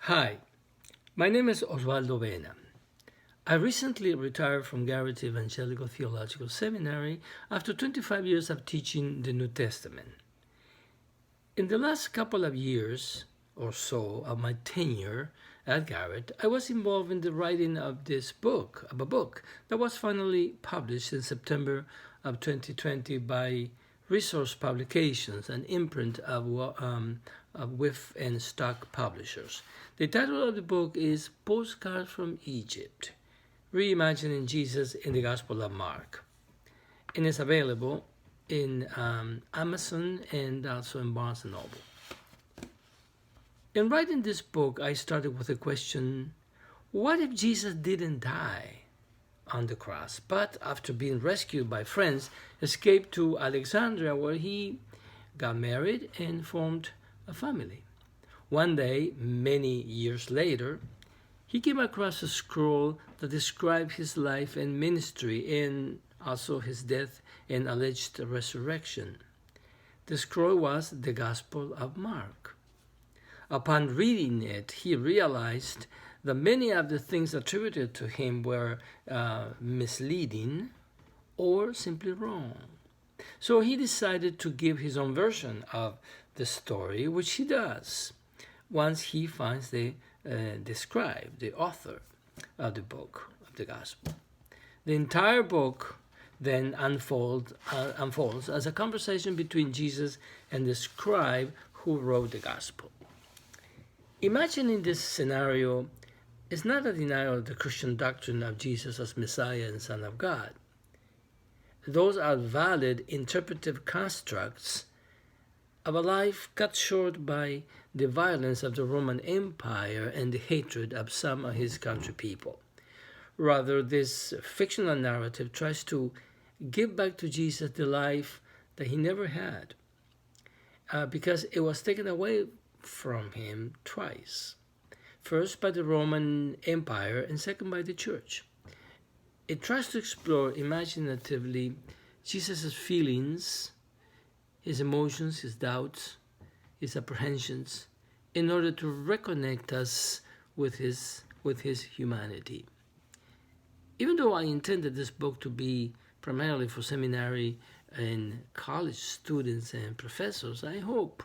Hi, my name is Osvaldo Vena. I recently retired from Garrett Evangelical Theological Seminary after 25 years of teaching the New Testament. In the last couple of years or so of my tenure at Garrett, I was involved in the writing of a book that was finally published in September of 2020 by Resource Publications, an imprint of Whiff and Stock Publishers. The title of the book is Postcards from Egypt, Reimagining Jesus in the Gospel of Mark, and it's available in Amazon and also in Barnes & Noble. In writing this book, I started with the question, what if Jesus didn't die on the cross, but after being rescued by friends, escaped to Alexandria, where he got married and formed a family? One day, many years later, he came across a scroll that described his life and ministry and also his death and alleged resurrection. The scroll was the Gospel of Mark. Upon reading it, he realized that many of the things attributed to him were misleading or simply wrong. So he decided to give his own version of the story, which he does once he finds the scribe, the author of the book of the Gospel. The entire book then unfolds as a conversation between Jesus and the scribe who wrote the Gospel. Imagining this scenario is not a denial of the Christian doctrine of Jesus as Messiah and Son of God. Those are valid interpretive constructs of a life cut short by the violence of the Roman Empire and the hatred of some of his country people. Rather, this fictional narrative tries to give back to Jesus the life that he never had, because it was taken away from him twice. First by the Roman Empire and second by the Church. It tries to explore imaginatively Jesus' feelings, his emotions, his doubts, his apprehensions, in order to reconnect us with his humanity. Even though I intended this book to be primarily for seminary and college students and professors, I hope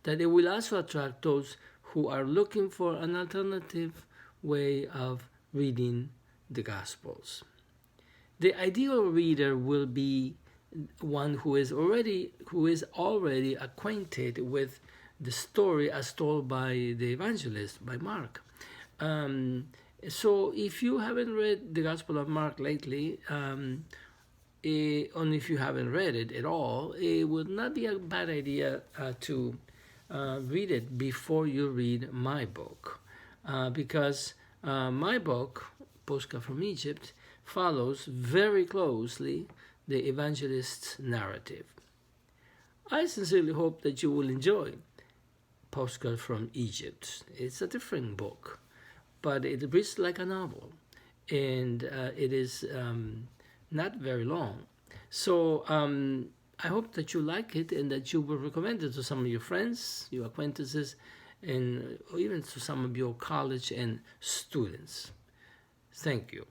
that it will also attract those who are looking for an alternative way of reading the Gospels. The ideal reader will be one who is already acquainted with the story as told by the evangelist, by Mark. So if you haven't read the Gospel of Mark lately, and if you haven't read it at all, it would not be a bad idea to read it before you read my book, because my book, Postcards from Egypt, follows very closely the evangelist's narrative. I sincerely hope that you will enjoy Postcards from Egypt. It's a different book, but it reads like a novel, and it is not very long. So I hope that you like it and that you will recommend it to some of your friends, your acquaintances, and even to some of your college and students. Thank you.